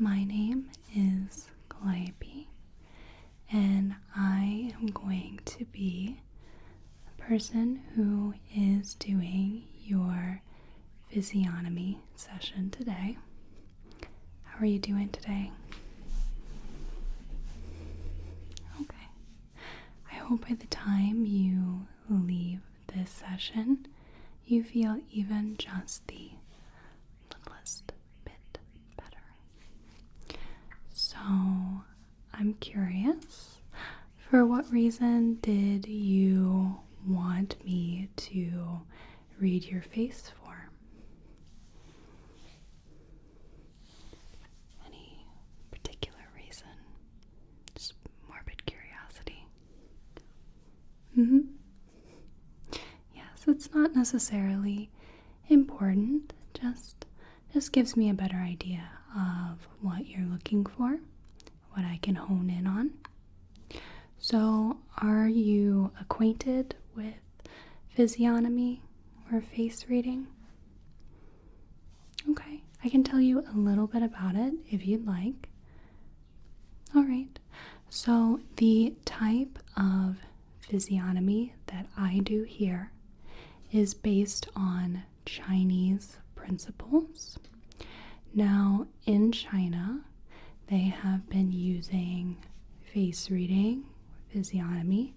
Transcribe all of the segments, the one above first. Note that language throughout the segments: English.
my name is Calliope, and I am going to be the person who is doing your physiognomy session today. How are you doing today? Okay. I hope by the time you leave this session, you feel even just the littlest bit better. So, I'm curious, for what reason did you want me to read your face for? Any particular reason? Just morbid curiosity. Yes, it's not necessarily important, just gives me a better idea of what you're looking for, what I can hone in on. So, are you acquainted with physiognomy or face reading? Okay, I can tell you a little bit about it if you'd like. Alright, so the type of physiognomy that I do here is based on Chinese principles. Now, in China, they have been using face reading, physiognomy,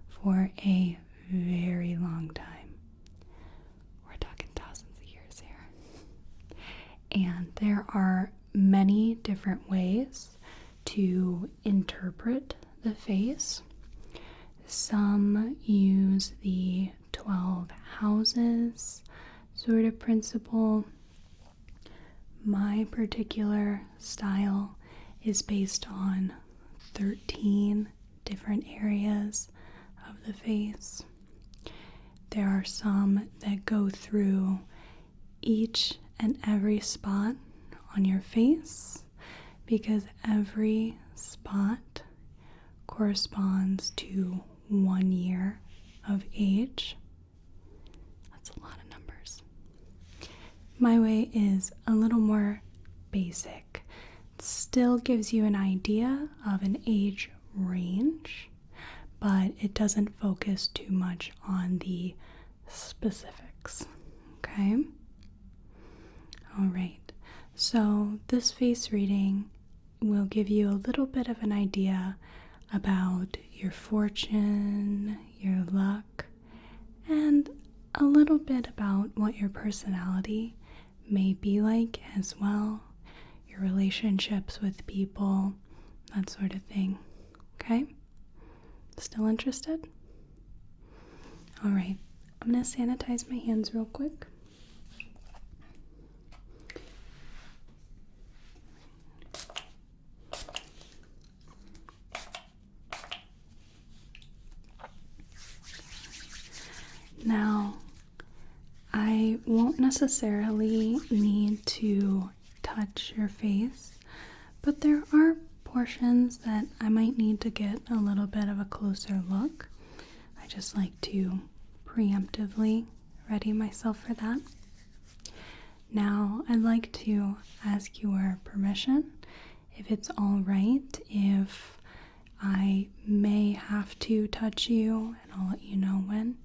for a very long time. We're talking thousands of years here. And there are many different ways to interpret the face. Some use the 12 houses sort of principle. My particular style is based on 13 different areas of the face. There are some that go through each and every spot on your face because every spot corresponds to 1 year of age. That's a lot of numbers. My way is a little more basic. It still gives you an idea of an age range, but it doesn't focus too much on the specifics. Okay? Alright, so this face reading will give you a little bit of an idea about your fortune, your luck, and a little bit about what your personality may be like as well, your relationships with people, that sort of thing. Okay? Still interested? Alright, I'm going to sanitize my hands real quick. Now, I won't necessarily need to touch your face, but there are portions that I might need to get a little bit of a closer look. I just like to preemptively ready myself for that. Now, I'd like to ask your permission, if it's all right, if I may have to touch you, and I'll let you know when.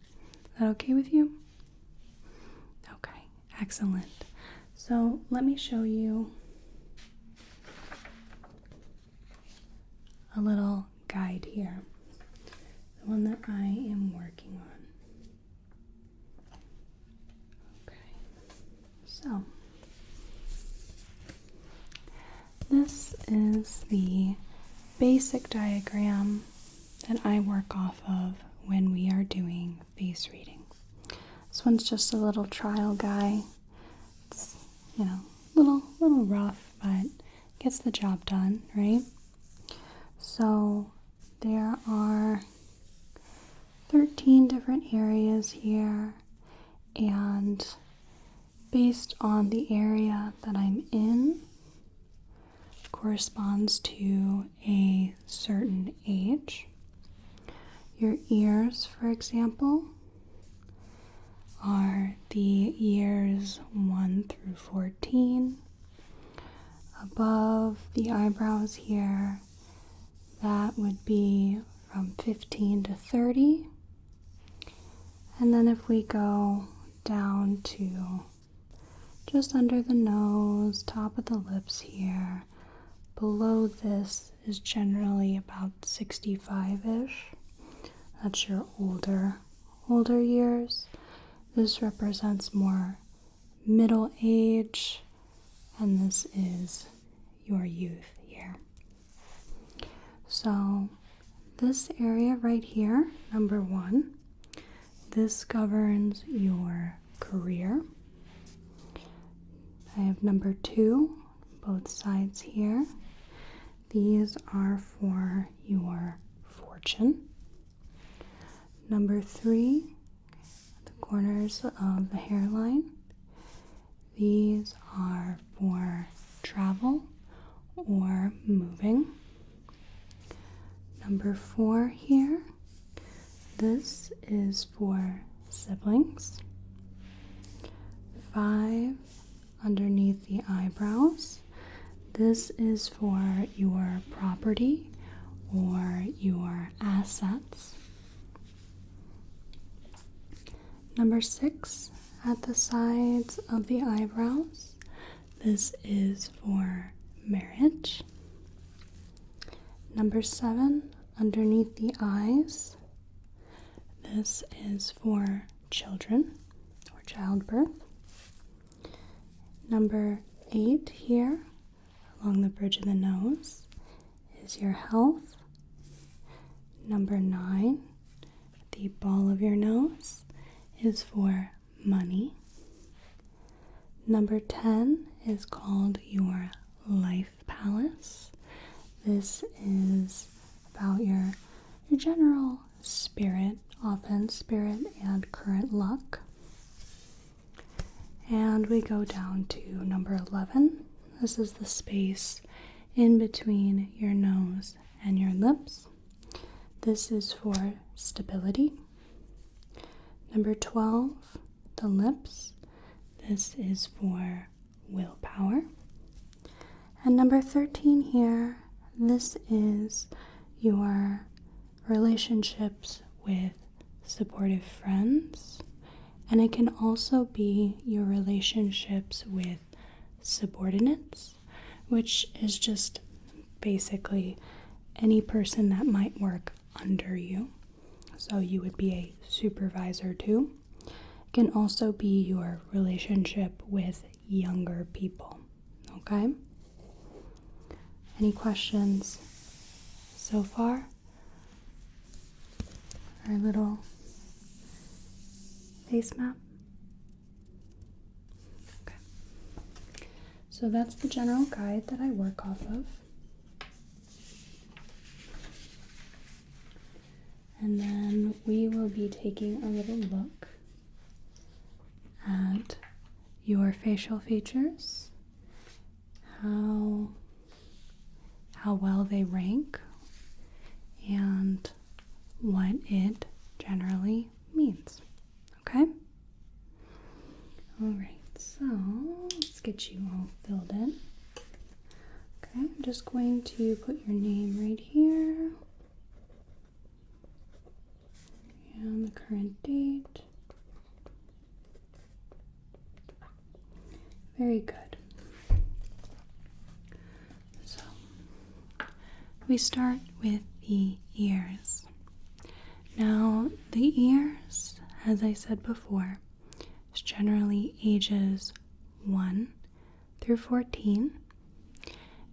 Is that okay with you? Okay, excellent. So let me show you a little guide here, the one that I am working on. Okay, so this is the basic diagram that I work off of when we are doing face reading. This one's just a little trial guy. It's, little rough, but gets the job done, right? So there are 13 different areas here, and based on the area that I'm in, corresponds to a certain age. Your ears, for example, are the years 1 through 14. above the eyebrows here, that would be from 15 to 30. And then if we go down to just under the nose, top of the lips here, below this is generally about 65-ish. That's your older years. This represents more middle age, and this is your youth here. So this area right here, number 1, this governs your career. I have number 2, both sides here. These are for your fortune. Number 3, the corners of the hairline. These are for travel or moving. Number 4 here, this is for siblings. 5, underneath the eyebrows, this is for your property or your assets. Number 6, at the sides of the eyebrows, this is for marriage. Number 7, underneath the eyes, this is for children or childbirth. Number 8 here, along the bridge of the nose, is your health. Number 9, the ball of your nose, is for money. Number 10 is called your life palace. This is about your general spirit, often spirit and current luck. And we go down to number 11. This is the space in between your nose and your lips. This is for stability. Number 12, the lips. This is for willpower. And number 13 here, this is your relationships with supportive friends. And it can also be your relationships with subordinates, which is just basically any person that might work under you. So you would be a supervisor too. It can also be your relationship with younger people. Okay? Any questions so far? Our little face map? Okay. So that's the general guide that I work off of. And then we will be taking a little look at your facial features, how well they rank, and what it generally means. Okay? Alright, so let's get you all filled in. Okay, I'm just going to put your name right here. And the current date. Very good. So, we start with the ears. Now, the ears, as I said before, is generally ages 1 through 14.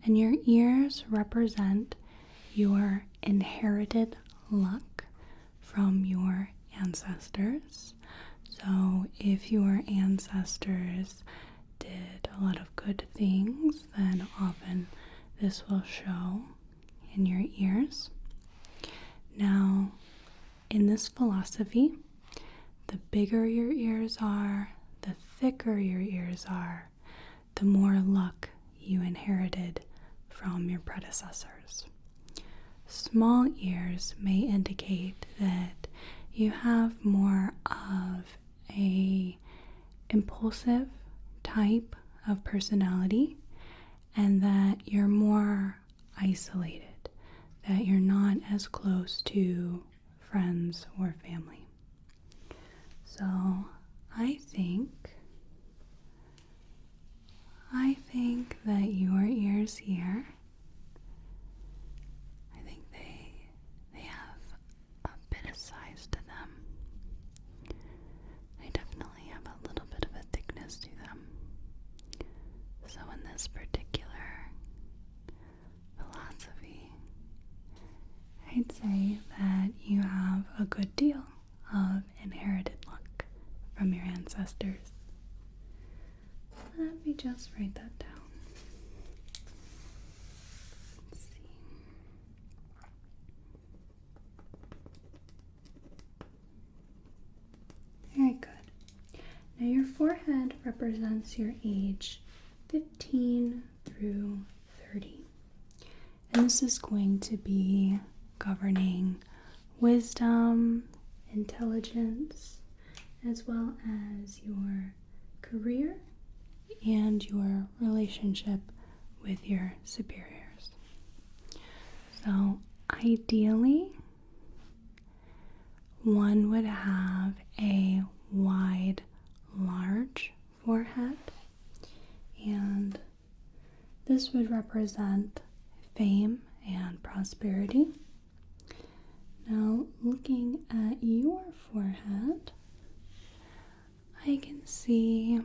And your ears represent your inherited luck from your ancestors. So if your ancestors did a lot of good things, then often this will show in your ears. Now, in this philosophy, the bigger your ears are, the thicker your ears are, the more luck you inherited from your predecessors. Small ears may indicate that you have more of a impulsive type of personality, and that you're more isolated, that you're not as close to friends or family. So I think that your ears here, I think they have a bit of size to them. They definitely have a little bit of a thickness to them. So in this particular philosophy, I'd say that you have a good deal of inherited luck from your ancestors. Let me just write that down. Let's see. Very good. Now your forehead represents your age 15 through 30. And this is going to be governing wisdom, intelligence, as well as your career and your relationship with your superiors. So ideally, one would have a wide, large forehead, and this would represent fame and prosperity. Now, looking at your forehead, I can see,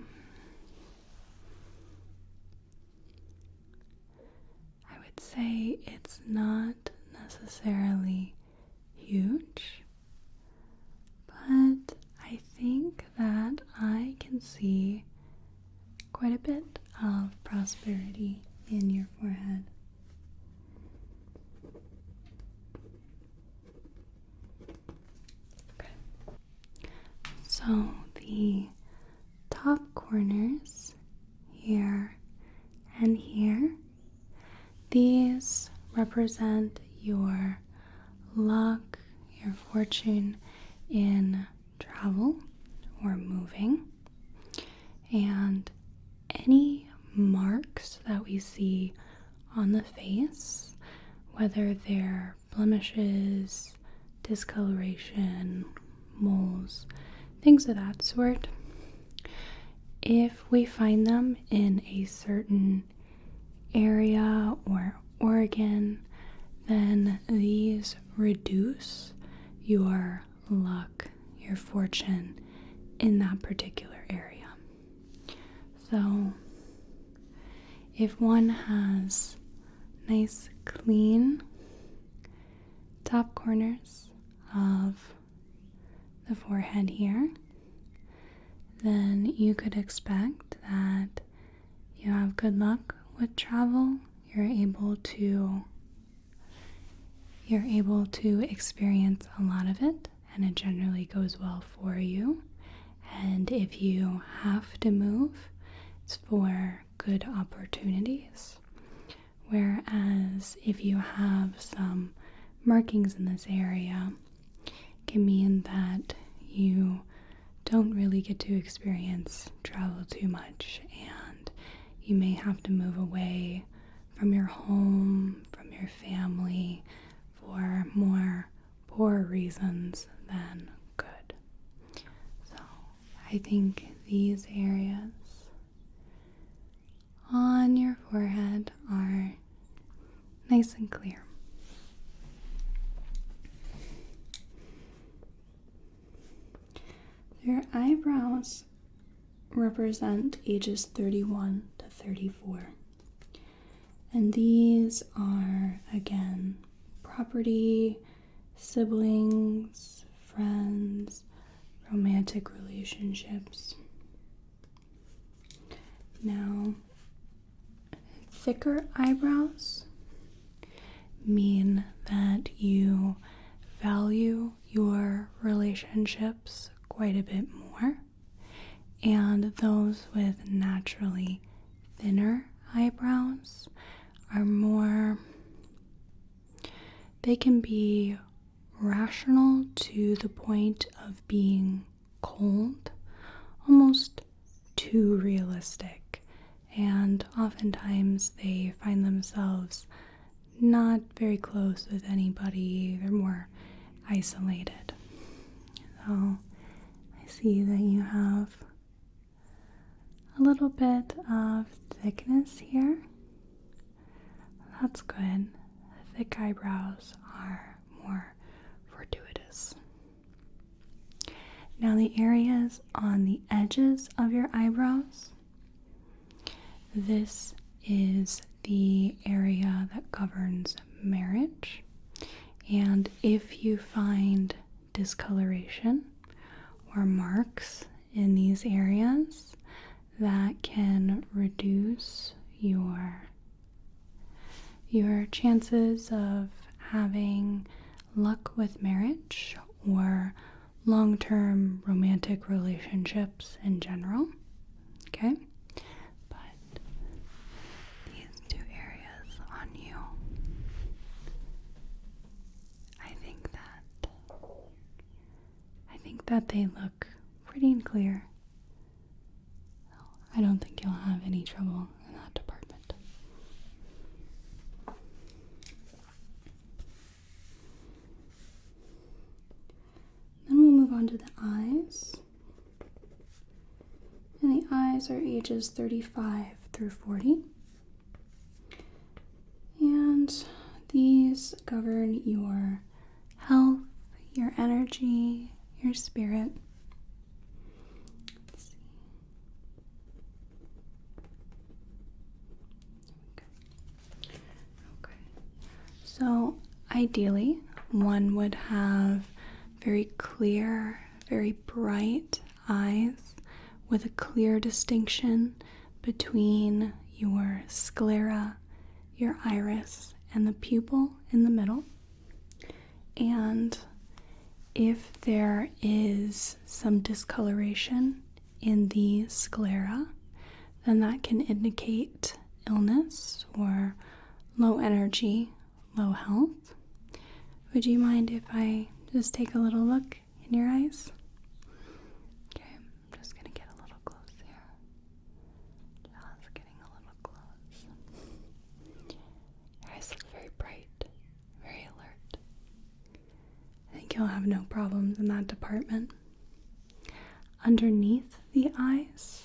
I would say it's not necessarily huge, but I think that I can see quite a bit of prosperity in your forehead. Okay. So the top corners here and here, these represent your luck, your fortune in travel or moving, and any marks that we see on the face, whether they're blemishes, discoloration, moles, things of that sort, if we find them in a certain area or organ, then these reduce your luck, your fortune in that particular area. So if one has nice clean top corners of the forehead here, then you could expect that you have good luck with travel. You're able to experience a lot of it, and it generally goes well for you. And if you have to move, it's for good opportunities. Whereas if you have some markings in this area, it can mean that you don't really get to experience travel too much, and you may have to move away from your home, from your family, for more poor reasons than good. So I think these areas on your forehead are nice and clear. Your eyebrows represent ages 31 to 34. And these are, again, property, siblings, friends, romantic relationships. Now, thicker eyebrows mean that you value your relationships quite a bit more, and those with naturally thinner eyebrows are more, they can be rational to the point of being cold, almost too realistic, and oftentimes they find themselves not very close with anybody. They're more isolated. So I see that you have a little bit of thickness here. That's good. Thick eyebrows are more fortuitous. Now the areas on the edges of your eyebrows, this is the area that governs marriage. And if you find discoloration or marks in these areas, that can reduce your chances of having luck with marriage or long-term romantic relationships in general. Okay? But these two areas on you, I think that they look pretty clear. I don't think you'll have any trouble in that department. Then we'll move on to the eyes. And the eyes are ages 35 through 40. And these govern your health, your energy, your spirit. So ideally, one would have very clear, very bright eyes with a clear distinction between your sclera, your iris, and the pupil in the middle. And if there is some discoloration in the sclera, then that can indicate illness or low energy, low health. Would you mind if I just take a little look in your eyes? Okay, I'm just going to get a little close here. Just getting a little close. Your eyes look very bright, very alert. I think you'll have no problems in that department. Underneath the eyes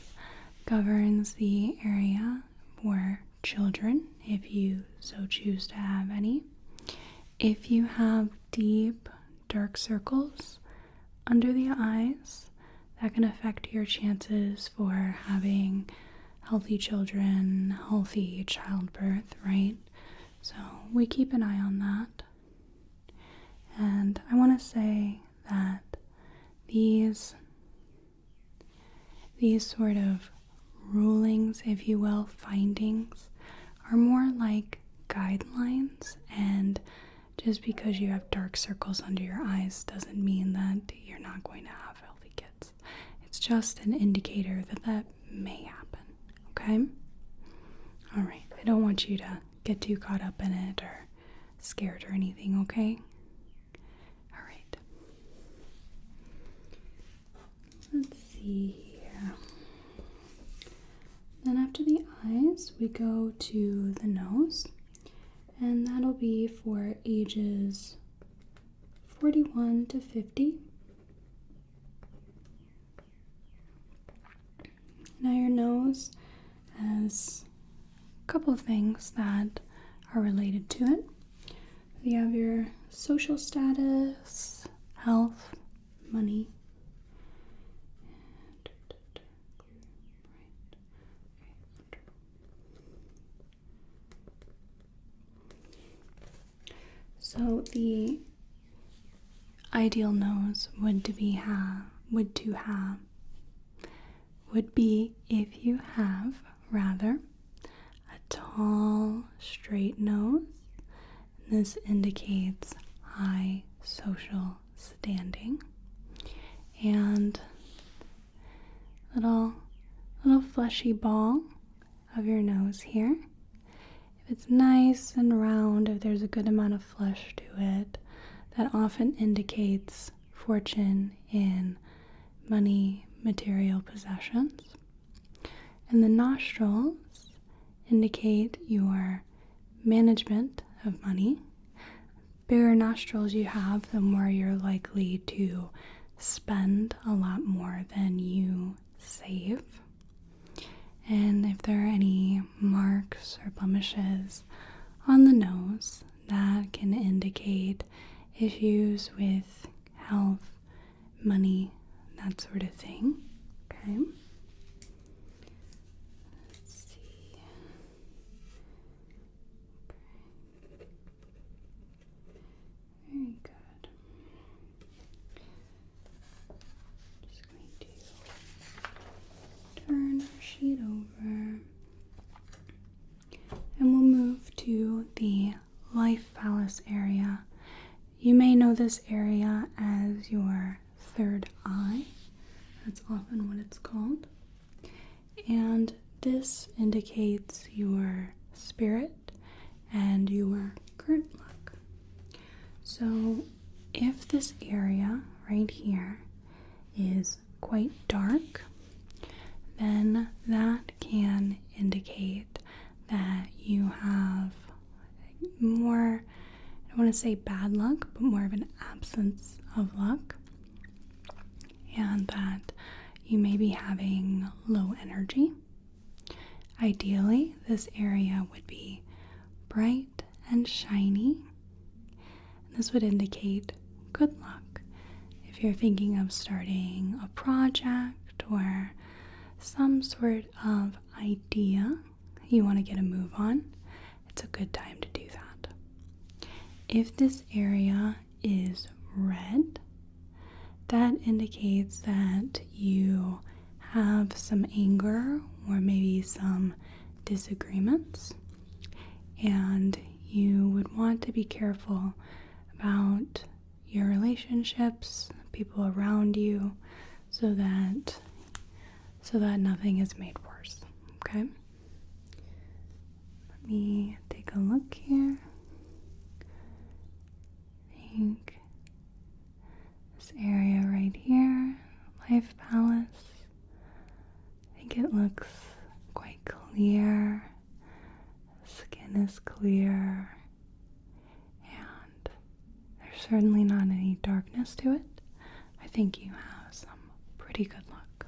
governs the area for children, if you so choose to have any. If you have deep, dark circles under the eyes, that can affect your chances for having healthy children, healthy childbirth, right? So we keep an eye on that. And I want to say that these sort of rulings, if you will, findings, are more like guidelines, and just because you have dark circles under your eyes doesn't mean that you're not going to have healthy kids. It's just an indicator that that may happen, okay? All right, I don't want you to get too caught up in it or scared or anything, okay? All right. Let's see here. Then after the eyes, we go to the nose, and that'll be for ages 41 to 50. Now your nose has a couple of things that are related to it. You have your social status, health, money. So the ideal nose would be if you have rather a tall, straight nose. This indicates high social standing, and little fleshy ball of your nose here. If it's nice and round, if there's a good amount of flesh to it, that often indicates fortune in money, material possessions. And the nostrils indicate your management of money. Bigger nostrils you have, the more you're likely to spend a lot more than you save. And if there are any marks or blemishes on the nose, that can indicate issues with health, money, that sort of thing. Okay. Let's see. Okay. Very good. Just going to turn our sheet over. And we'll move to the life palace area. You may know this area as your third eye. That's often what it's called. And this indicates your spirit and your current luck. So if this area right here is quite dark, then that can indicate that you have more, I don't want to say bad luck, but more of an absence of luck, and that you may be having low energy. Ideally, this area would be bright and shiny. This would indicate good luck. If you're thinking of starting a project or some sort of idea you want to get a move on, it's a good time to do that. If this area is red, that indicates that you have some anger or maybe some disagreements, and you would want to be careful about your relationships, people around you, so that nothing is made worse. Okay? Let me take a look here. I think this area right here, Life Palace, I think it looks quite clear. Skin is clear, and there's certainly not any darkness to it. I think you have some pretty good luck.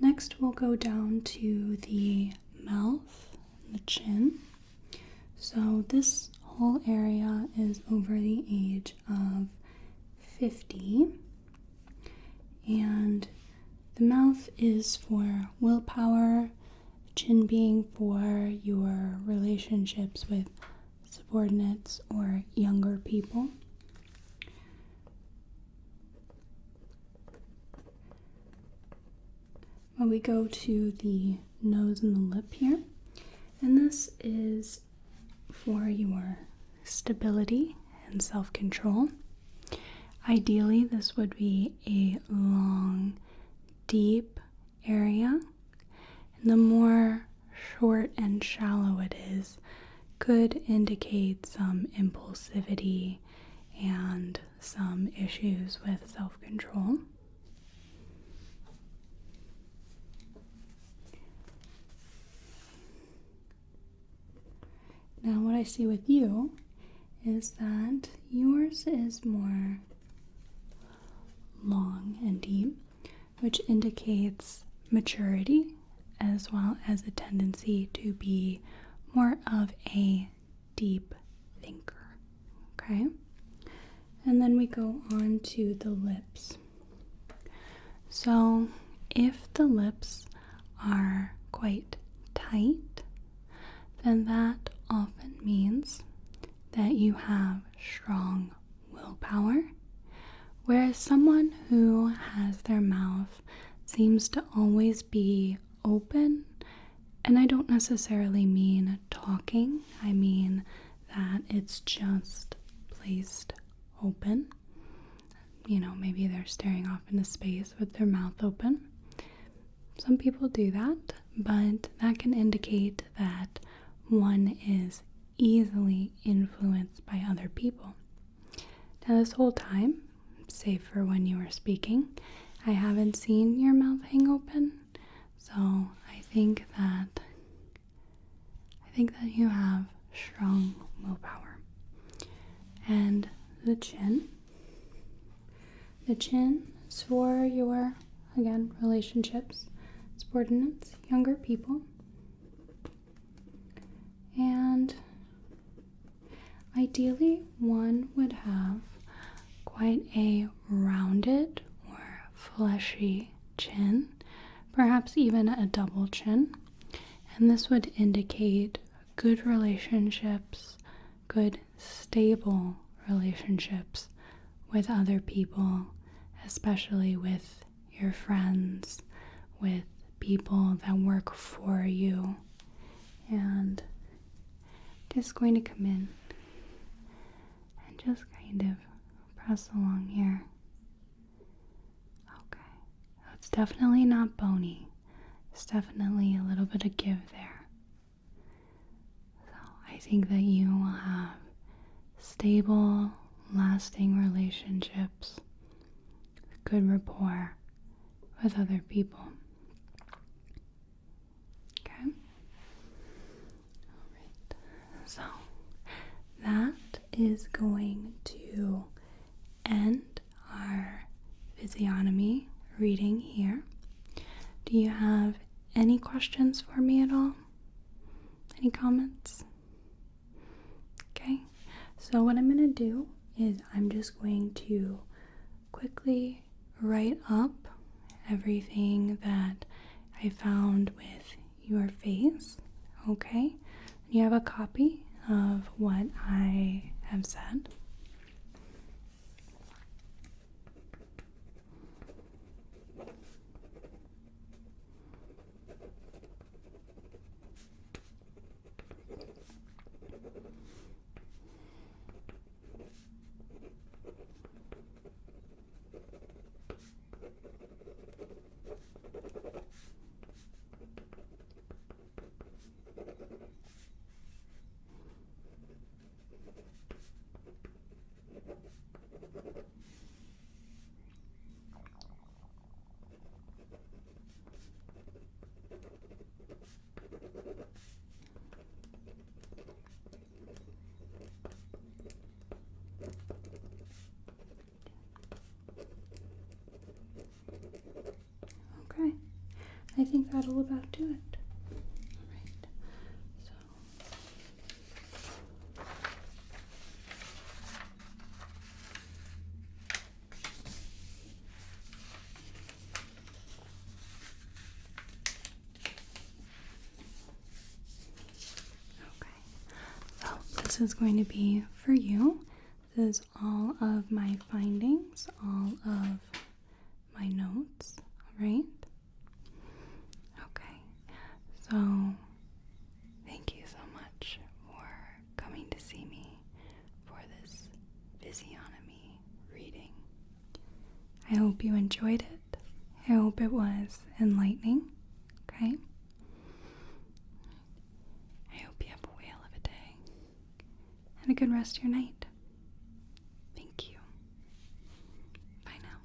Next, we'll go down to the mouth and the chin. So this whole area is over the age of 50. And the mouth is for willpower, chin being for your relationships with subordinates or younger people. When we go to the nose and the lip here, and this is for your stability and self-control. Ideally, this would be a long, deep area, and the more short and shallow it is, could indicate some impulsivity and some issues with self-control. Now, what I see with you is that yours is more long and deep, which indicates maturity as well as a tendency to be more of a deep thinker. Okay? And then we go on to the lips. So, if the lips are quite tight, then that often means that you have strong willpower, whereas someone who has their mouth seems to always be open, and I don't necessarily mean talking, I mean that it's just placed open. You know, maybe they're staring off into space with their mouth open. Some people do that, but that can indicate that one is easily influenced by other people. Now, this whole time, safer when you are speaking. I haven't seen your mouth hang open, so I think that you have strong willpower. And the chin. The chin is for your, again, relationships, subordinates, younger people. And ideally, one would have quite a rounded or fleshy chin, perhaps even a double chin. And this would indicate good relationships, good stable relationships with other people, especially with your friends, with people that work for you. And just going to come in and just kind of press along here. Okay, it's definitely not bony. It's definitely a little bit of give there. So I think that you will have stable, lasting relationships, good rapport with other people. Okay? Alright. So that is going to end our physiognomy reading here. Do you have any questions for me at all? Any comments? Okay, so what I'm going to do is I'm just going to quickly write up everything that I found with your face, okay? You have a copy of what I have said. Okay, I think that'll about do it. Alright, so this is going to be for you. This is all of my findings, all of my notes, alright? Okay, so thank you so much for coming to see me for this physiognomy reading. I hope you enjoyed it. I hope it was enlightening, okay? I hope you have a whale of a day and a good rest of your night. Thank you. Bye now.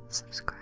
subscribe.